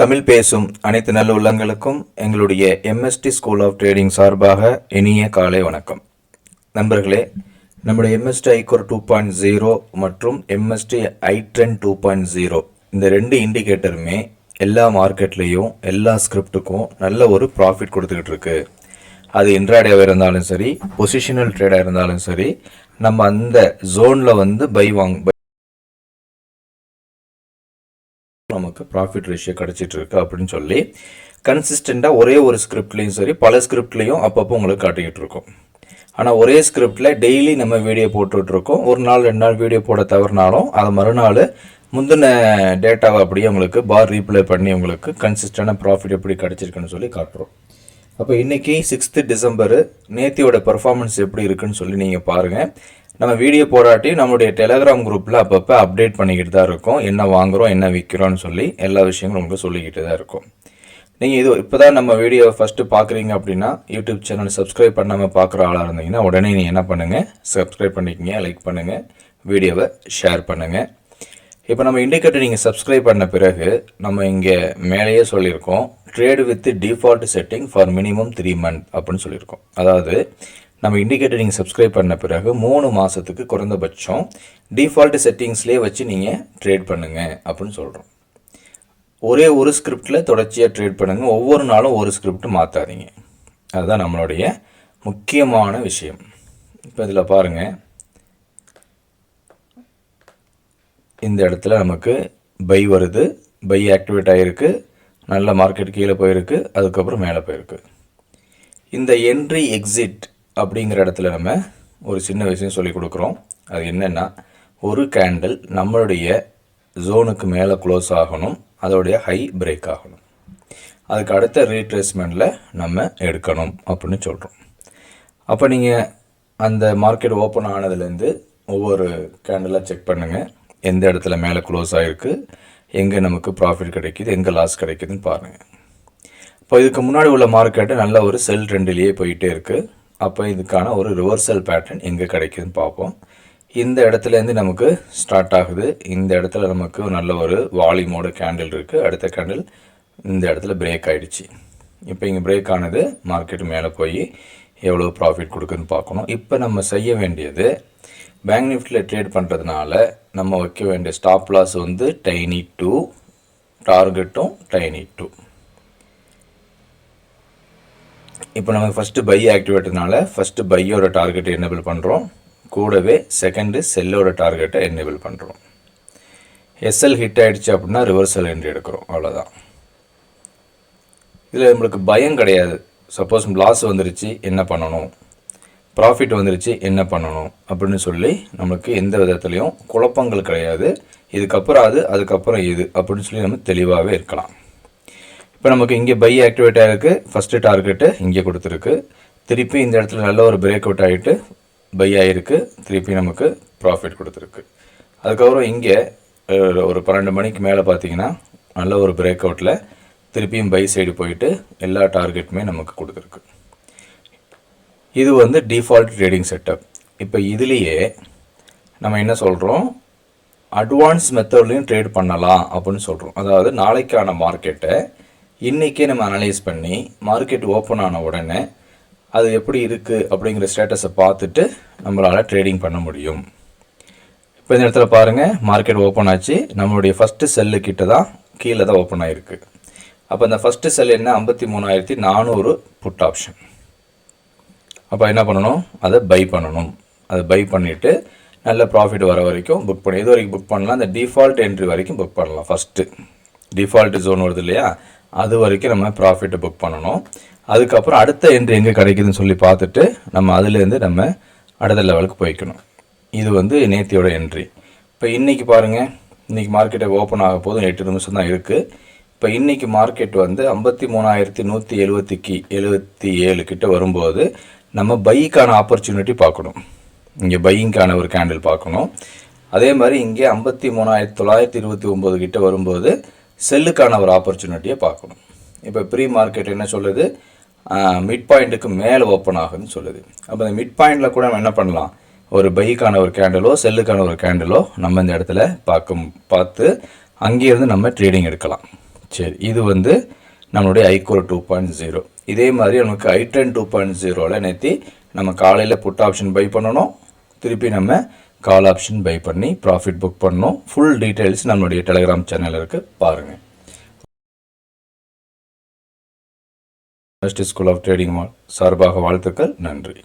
தமிழ் பேசும் அனைத்து நல்ல உள்ளங்களுக்கும் எங்களுடைய எம்எஸ்டி ஸ்கூல் ஆஃப் ட்ரேடிங் சார்பாக இனிய காலை வணக்கம். நண்பர்களே, நம்முடைய எம்எஸ்டி ஐகோர் 2.0 மற்றும் எம்எஸ்டி ஐட்ரெண்ட் 2.0 இந்த ரெண்டு இண்டிகேட்டருமே எல்லா மார்க்கெட்லேயும் எல்லா ஸ்கிரிப்டுக்கும் நல்ல ஒரு ப்ராஃபிட் கொடுத்துக்கிட்டு இருக்கு. அது இன்ட்ராடேவாக இருந்தாலும் சரி, பொசிஷனல் ட்ரேடாக இருந்தாலும் சரி, நம்ம அந்த ஜோனில் பை நமக்கு ப்ராஃபிட் ரேஷியோ கிடச்சிட்டு இருக்கு அப்படின்னு சொல்லி கன்சிஸ்டண்டாக ஒரே ஒரு ஸ்கிரிப்ட்லேயும் சரி பல ஸ்கிரிப்ட்லேயும் அப்பப்போ உங்களுக்கு காட்டிக்கிட்டு இருக்கோம். ஆனால் ஒரே ஸ்கிரிப்டில் டெய்லி நம்ம வீடியோ போட்டுட்ருக்கோம். ஒரு நாள் 2 நாள் வீடியோ போட தவறினாலும் அதை மறுநாள் முந்தின டேட்டாவை அப்படியே உங்களுக்கு பார் ரீப்ளே பண்ணி உங்களுக்கு கன்சிஸ்டண்டான ப்ராஃபிட் எப்படி கிடச்சிருக்குன்னு சொல்லி காட்டுறோம். அப்போ இன்றைக்கி 6 டிசம்பர் நேத்தியோட பர்ஃபார்மன்ஸ் எப்படி இருக்குன்னு சொல்லி நீங்கள் பாருங்கள். நம்ம வீடியோ போடாட்டி நம்மளுடைய டெலகிராம் குரூப்பில் அப்பப்போ அப்டேட் பண்ணிக்கிட்டு தான் இருக்கோம். என்ன வாங்குகிறோம் என்ன விற்கிறோன்னு சொல்லி எல்லா விஷயங்களும் உங்களுக்கு சொல்லிக்கிட்டு தான் இருக்கும். நீங்கள் இப்போ தான் நம்ம வீடியோ ஃபஸ்ட்டு பார்க்குறீங்க அப்படின்னா யூடியூப் சேனல் சப்ஸ்கிரைப் பண்ணாமல் பார்க்குற ஆளாக இருந்தீங்கன்னா உடனே நீங்கள் என்ன பண்ணுங்கள், சப்ஸ்கிரைப் பண்ணிக்கங்க, லைக் பண்ணுங்கள், வீடியோவை ஷேர் பண்ணுங்கள். இப்போ நம்ம இண்டிகேட்டர் நீங்கள் சப்ஸ்கிரைப் பண்ண பிறகு நம்ம இங்கே மேலேயே சொல்லியிருக்கோம், trade with default setting for minimum 3 months அப்படின்னு சொல்லியிருக்கோம். அதாவது நம்ம இண்டிகேட்டர் நீங்கள் சப்ஸ்கிரைப் பண்ண பிறகு 3 மாதத்துக்கு குறைந்தபட்சம் டிஃபால்ட் செட்டிங்ஸ்லேயே வச்சு நீங்கள் ட்ரேட் பண்ணுங்கள் அப்படின்னு சொல்கிறோம். ஒரே ஒரு ஸ்கிரிப்டில் தொடர்ச்சியாக ட்ரேட் பண்ணுங்கள், ஒவ்வொரு நாளும் ஒரு ஸ்கிரிப்ட் மாற்றாதீங்க. அதுதான் நம்மளுடைய முக்கியமான விஷயம். இப்போ இதில் பாருங்கள், இந்த இடத்துல நமக்கு பை வருது, பை ஆக்டிவேட் ஆகிருக்கு, நல்ல மார்க்கெட் கீழே போயிருக்கு, அதுக்கப்புறம் மேலே போயிருக்கு. இந்த என்ட்ரி எக்ஸிட் அப்படிங்கிற இடத்துல நம்ம ஒரு சின்ன விஷயம் சொல்லி கொடுக்குறோம். அது என்னென்னா, ஒரு கேண்டில் நம்மளுடைய ஜோனுக்கு மேலே க்ளோஸ் ஆகணும், அதோடைய ஹை பிரேக் ஆகணும், அதுக்கு அடுத்த ரீட்ரேஸ்மெண்ட்டில் நம்ம எடுக்கணும் அப்படின்னு சொல்கிறோம். அப்போ நீங்கள் அந்த மார்க்கெட் ஓப்பன் ஆனதுலேருந்து ஒவ்வொரு கேண்டிலாக செக் பண்ணுங்கள், எந்த இடத்துல மேலே க்ளோஸ் ஆகிருக்கு, எங்கே நமக்கு ப்ராஃபிட் கிடைக்கிது, எங்கே லாஸ் கிடைக்குதுன்னு பாருங்கள். இப்போ இதுக்கு முன்னாடி உள்ள மார்க்கெட்டு நல்ல ஒரு செல் ட்ரெண்டிலேயே போயிட்டே இருக்குது. அப்போ இதுக்கான ஒரு ரிவர்சல் பேட்டர்ன் எங்கே கிடைக்குதுன்னு பார்ப்போம். இந்த இடத்துலேருந்து நமக்கு ஸ்டார்ட் ஆகுது, இந்த இடத்துல நமக்கு நல்ல ஒரு வால்யூமோட கேண்டில் இருக்குது, அடுத்த கேண்டில் இந்த இடத்துல பிரேக் ஆகிடுச்சு. இப்போ இங்கே பிரேக் ஆனது மார்க்கெட்டு மேலே போய் எவ்வளோ ப்ராஃபிட் கொடுக்குதுன்னு பார்க்கணும். இப்போ நம்ம செய்ய வேண்டியது, பேங்க் நிஃப்டியில் ட்ரேட் பண்ணுறதுனால நம்ம வைக்க வேண்டிய ஸ்டாப் லாஸ் டைனி 2, டார்கெட்டும் டைனி 2. இப்போ நமக்கு ஃபஸ்ட்டு பை ஆக்டிவேட்டனால ஃபஸ்ட்டு பையோட டார்கெட்டை எனேபிள் பண்ணுறோம், கூடவே செகண்டு செல்லோட டார்கெட்டை எனேபிள் பண்ணுறோம். எஸ்எல் ஹிட் ஆகிடுச்சு அப்படின்னா ரிவர்சல் என்ட்ரி எடுக்கிறோம், அவ்வளோதான். இதில் நம்மளுக்கு பயம் கிடையாது. சப்போஸ் லாஸ் வந்துருச்சு என்ன பண்ணணும், ப்ராஃபிட் வந்துருச்சு என்ன பண்ணணும் அப்படின்னு சொல்லி நமக்கு எந்த விதத்துலேயும் குழப்பங்கள் கிடையாது. இதுக்கப்புறம் அதுக்கப்புறம் இது அப்படின்னு சொல்லி நம்ம தெளிவாகவே இருக்கலாம். இப்போ நமக்கு இங்கே பை ஆக்டிவேட் ஆகிருக்கு, ஃபஸ்ட்டு டார்கெட்டு இங்கே கொடுத்துருக்கு, திருப்பி இந்த இடத்துல நல்ல ஒரு பிரேக் அவுட் ஆகிட்டு பை ஆகிருக்கு, திருப்பி நமக்கு ப்ராஃபிட் கொடுத்துருக்கு. அதுக்கப்புறம் இங்கே ஒரு 12 மணிக்கு மேலே பார்த்தீங்கன்னா நல்ல ஒரு பிரேக் அவுட்டில் திருப்பியும் பை சைடு போயிட்டு எல்லா டார்கெட்டுமே நமக்கு கொடுத்துருக்கு. இது டிஃபால்ட் ட்ரேடிங் செட்டப். இப்போ இதுலேயே நம்ம என்ன சொல்கிறோம், அட்வான்ஸ் மெத்தட்லையும் ட்ரேட் பண்ணலாம் அப்படின்னு சொல்கிறோம். அதாவது நாளைக்கான மார்க்கெட்டை இன்றைக்கே நம்ம அனலைஸ் பண்ணி மார்க்கெட் ஓப்பன் ஆன உடனே அது எப்படி இருக்குது அப்படிங்கிற ஸ்டேட்டஸை பார்த்துட்டு நம்மளால் ட்ரேடிங் பண்ண முடியும். இப்போ இந்த இடத்துல பாருங்கள், மார்க்கெட் ஓப்பன் ஆச்சு, நம்மளுடைய ஃபஸ்ட்டு செல்லு கிட்ட தான் கீழே தான் ஓப்பன் ஆகிருக்கு. அப்போ இந்த ஃபஸ்ட்டு செல் என்ன, 53,400 புட் ஆப்ஷன். அப்போ என்ன பண்ணணும், அதை பை பண்ணணும். அதை பை பண்ணிவிட்டு நல்ல ப்ராஃபிட் வர வரைக்கும் புக் பண்ணி, இது வரைக்கும் புக் பண்ணலாம், அந்த டிஃபால்ட் என்ட்ரி வரைக்கும் புக் பண்ணலாம். ஃபஸ்ட்டு டிஃபால்ட் ஜோன் வருது இல்லையா, அது வரைக்கும் நம்ம ப்ராஃபிட்டை புக் பண்ணணும். அதுக்கப்புறம் அடுத்த என்ட்ரி எங்கே கிடைக்குதுன்னு சொல்லி பார்த்துட்டு நம்ம அதுலேருந்து நம்ம அடுத்த லெவலுக்கு போய்க்கணும். இது நேத்தியோட என்ட்ரி. இப்போ இன்றைக்கி பாருங்கள், இன்றைக்கி மார்க்கெட்டை ஓப்பன் ஆக போதும் 8 நிமிஷம் தான் இருக்குது. இப்போ இன்றைக்கி மார்க்கெட் 53,177 கிட்ட வரும்போது நம்ம பைக்கான ஆப்பர்ச்சுனிட்டி பார்க்கணும். இங்கே பையிங்கான ஒரு கேண்டில் பார்க்கணும். அதே மாதிரி இங்கே 53,929 கிட்ட வரும்போது செல்லுக்கான ஒரு ஆப்பர்ச்சுனிட்டியை பார்க்கணும். இப்போ ப்ரீ மார்க்கெட் என்ன சொல்லுது, மிட் பாயிண்ட்டுக்கு மேலே ஓப்பன் ஆகுதுன்னு சொல்லுது. அப்போ இந்த மிட் பாயிண்டில் கூட நம்ம என்ன பண்ணலாம், ஒரு பைக்கான ஒரு கேண்டிலோ செல்லுக்கான ஒரு கேண்டிலோ நம்ம இந்த இடத்துல பார்த்து அங்கேருந்து நம்ம ட்ரேடிங் எடுக்கலாம். சரி, இது வந்து நம்மளுடைய ஐகோர் 2.0. இதே மாதிரி நமக்கு i10 2.0வில் நேற்று நம்ம காலையில் புட் ஆப்ஷன் பை பண்ணணும், திருப்பி நம்ம கால் ஆப்ஷன் பை பண்ணி ப்ராஃபிட் புக் பண்ணணும். ஃபுல் டீட்டெயில்ஸ் நம்மளுடைய டெலிகிராம் சேனலில் இருக்குது, பாருங்கள். ஸ்கூல் ஆஃப் ட்ரேடிங் சார்பாக வாழ்த்துக்கள். நன்றி.